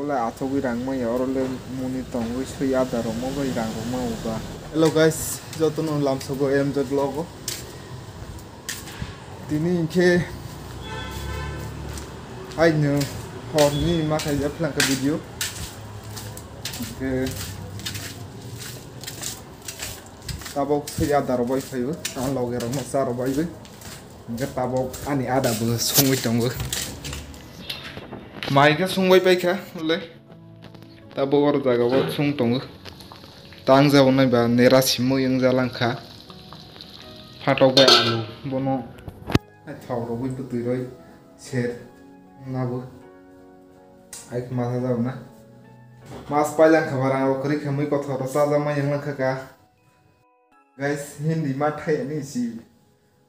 boleh ato wirang mai orole moni tong wi sui ada romo go irang romo uba. Hello guys, joto no lam sogo MZ vlog. Tini ke ai no hor ni makai ja plan ka video. Ke tabok sui ada robo fayu, an loge romo sa robo ibe. Ke tabok ani ada bu sungwi tong go. Mai ka sungwai pai ka le tabok or jaga bo sung tong tang ja onai ba nera simo yung jalang kha phatok ba alu bono ai thau ro bui putui roi ser nabu ai masa ja na mas pailang khabar ang kri khamui kotha ro sa jama yang lang kha guys hindi ma thai ani si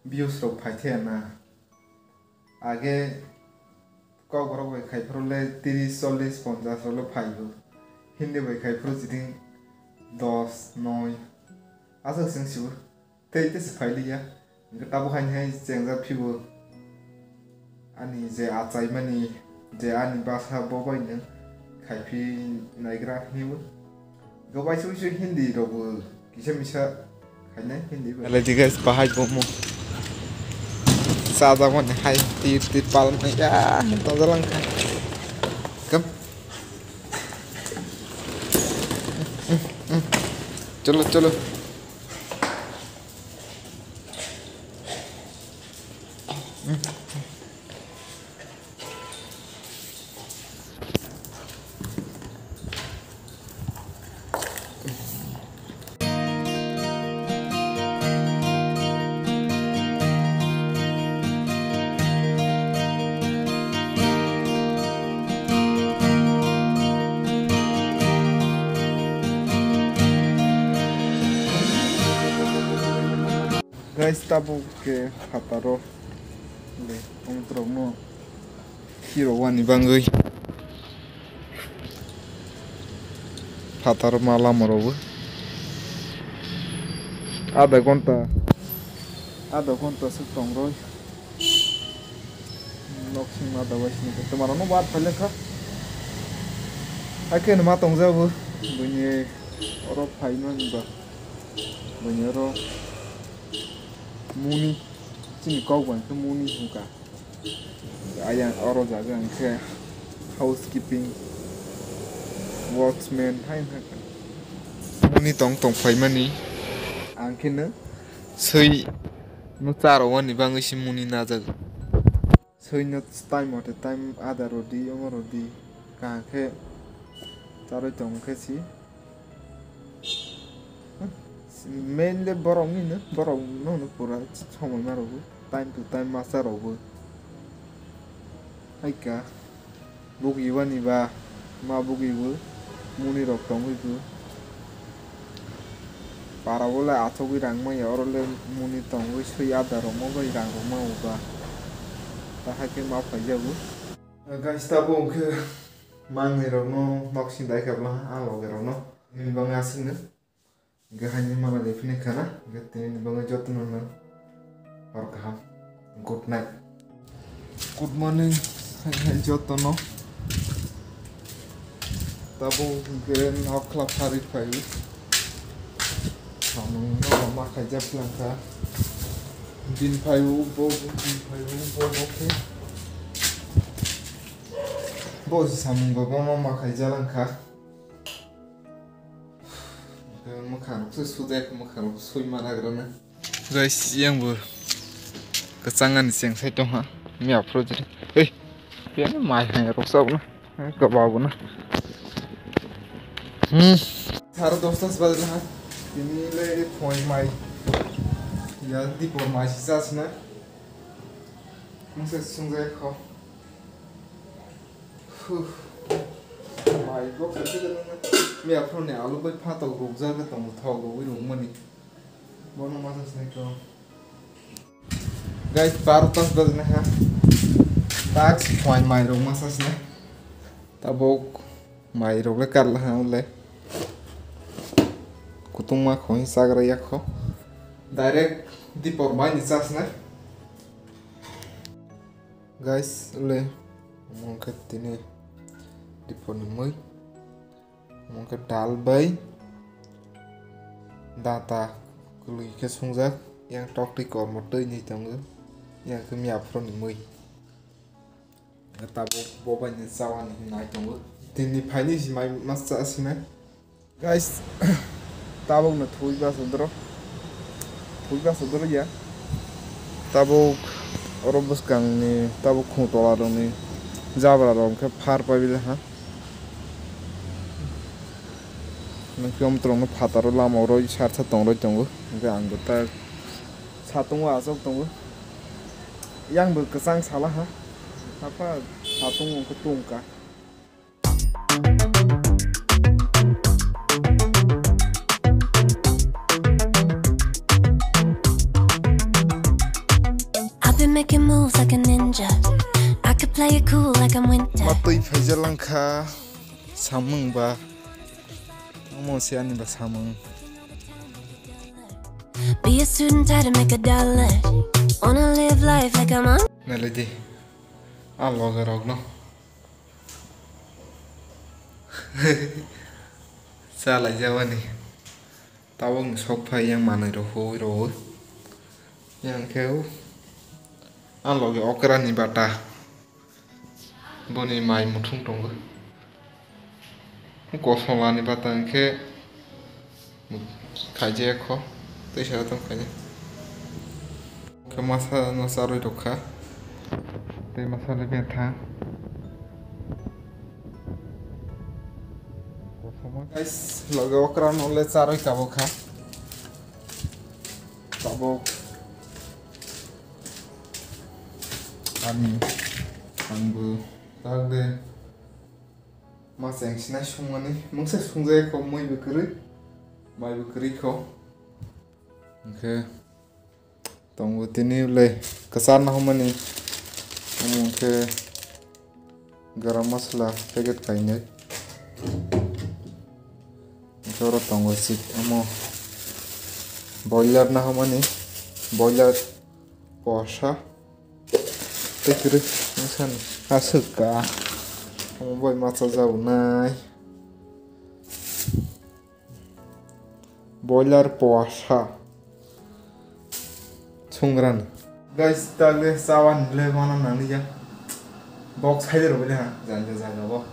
views ro phai the na age kau goro bai khai prole 30 40 50 rolo phaibu hindi bai khai pro jiting 10 9 asa sing sibu tei te phai liya ngata bo khain hai chengja phibu ani je achai mani je ani basa bo bai ne khai phi naigra hibu gobai su su hindi ro bu kisa misa khai na hindi ba ala guys bahai bo mo sa ra mon hai tit pal na ya to jalang kha kam चलो चलो guys tabu ke hataro le ontro mo hero wani bangui hataro mala morobu ada konta sutong roi noksing ada wasni ke tomaro no baat phale kha aken matong jabu bunye oro phaiman ba bunye ro moni sini kau bukan ke moni buka ayam orang jaga ke housekeeping watchman hai moni tong phai mani angkene sei no taro wani bangi si moni na jaga sei no time ada rodi omorodi ka ke taro tong ke si mainly borong ini borong no pura sama marobu time to time masa robu aika bugi wani ba ma bugi bu muni rok tong bu para bola ato wirang mai orole muni tong bu sui ada romo ba irang romo ba ta hake ma phai jabu guys ta bong ke mang ni rono noksing dai ka bla a lo ge rono ni bang asing gahanya malah define kana gatin bang jotno na or kaham good night good morning jotno tabo gen oklap hari pai kamu no ma khaja planka din pai bo oke bos samung go ma khaja langka makan tu sudah makan sui mana kerana guys yang bu kesangan siang saya tu ha ni apa jadi dia ni mai hai rosak na kebab na सारे दोस्तों से बदला है ini le point mai ya di por mai sisa na mungkin sungguh kau mai gok kerja na mi apro ne alu bai pha tau ruk ja ga tong thau go wi rung mani bono ma sa ko guys 12 bajne ha tax point mai rung ma sa ne tabok mai ruk le kar la ha le kutung ma khoi sagra yak kho direct di por mai ni sas ne guys le mon katine tiponi mui mongke dal bai data kului ke sungjak yang tok ti kor mo tei ni tong yang ke mi aproni mui ta bo ba ni sawan ni nai tong tini phai ni si mai mas sa asina guys tabok na thui ba sudro ya tabok orobos kang ni tabok khung tola dong ni jabra dong ke phar pa bil ha nang trong no phataro lama ro sar sa tong ro tong ga ang ta sa tong wa sok tong yang bu kesang salah ha apa sa tong ko tung ka making moves like a ninja. I could play it cool like I'm winter. Matoi phajalang kha samung ba mo siani ba samung. Be a student, try to make $1. Wanna live life like I'm on. Naledi. Alloga rogno. Sala jawani. Tawang sok phai yang manai ro hoi ro. Yang keu alloge okrani bata boni mai muthung tongo ko solani bata ke khaje kho tei sa tong khaje ke masa no saroi rokha tei masale betha guys loge okran ole saroi kabo kha kabo ani angbu tagde mas yang sina sungani mungsa sungjae ko moi bukri mai bukri ko oke tunggu tini le kesana homani ke garam masala paket kainnya joro tunggu sik amo boiler na homani boiler posha tekir insan asuka boy masa jauh nai boiler puasa sungran guys tagde sawan le mana nani ya box hai ro bele ha jaga bo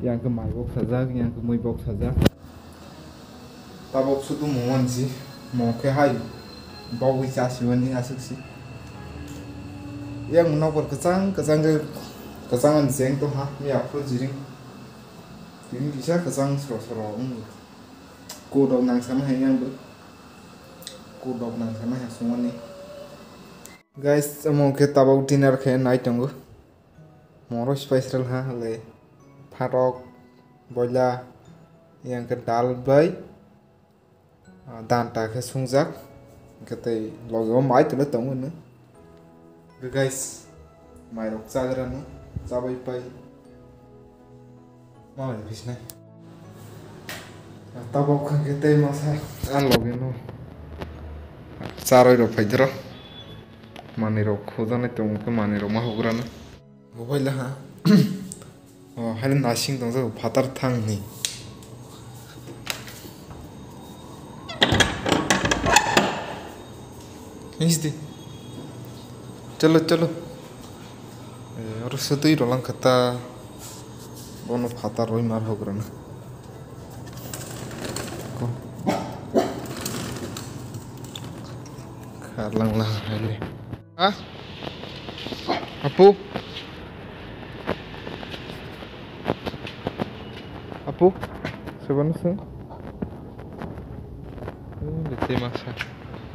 yang ke mai box saja yang ke moi box saja ta box tu mohon si mo ke hai box chasi wani asuk si yang menopor kesangan seng tuh ha mi apro jiring ini bisa kesang sero kodok nang sama yang bu kodok nang sama yang semua nih guys mau kita bawa dinner kayak night tunggu moro spesial ha le farok bola yang ke dal bay dan tak ke sungjak kita logo mai tuh tunggu nih guys mai rok sagranu sabai pai mau habis nih tabok kan kita masa an login saroi rok phaidro mani rok khudane tong ke mani rok ma hograna gobaila ha oh halen nasing tong so phatar thang ni Ini चलो चलो और सतई रोलंग खता बोनो खाता रोई मार होगरन को खारलंग ला हले आ अपू सेवन से लेते मासा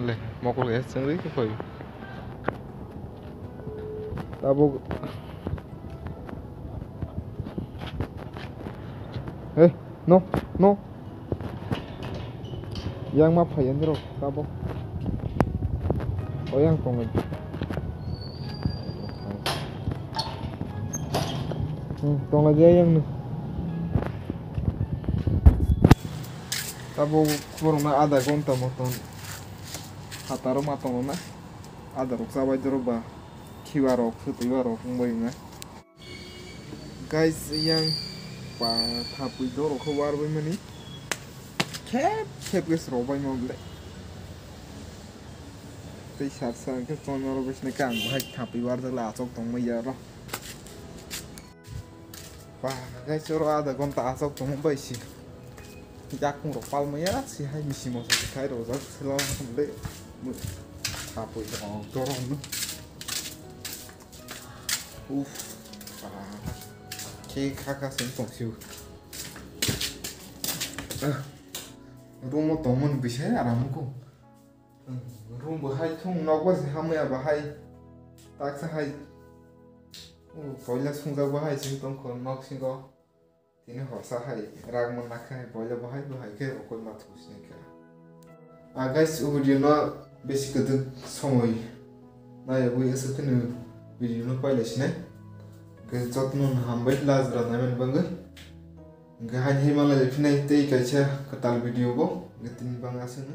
ले मको ले संगरी के कोई tabok no yang ma phayan ro tabok oyang tong tong aja yang nih tabok kurang ada konta moton hataro matong na ada rok sabai jero ba kiwarok sutui warok ngoi nga guys yang tapi doro keluar begini kep guys robai mobil t-shirt sang ke tono guys ne kang bahai tapi war la asok tong mai ya ro guys ro ada konta asok tong bai si jakung ro pal mai ya si hai misi mo sa kai ro za selo le tapi doro no Oke kakak sentong siu. Rumah temen bisa ya ramku. Rumah bahai tong nawa sih kamu ya bahai. Tak sahai. Boleh sungguh bahai sentong kon nak singgo. Ini hosa hai rag menakai boleh bahai ke okol matus nih kira. Guys video na basic itu somoy. Nah ya gue sekarang video na pilih sini. Jotnon hambai lazra namen bangga gahan himala jepnai tei kacha katal video bo gatin banga sene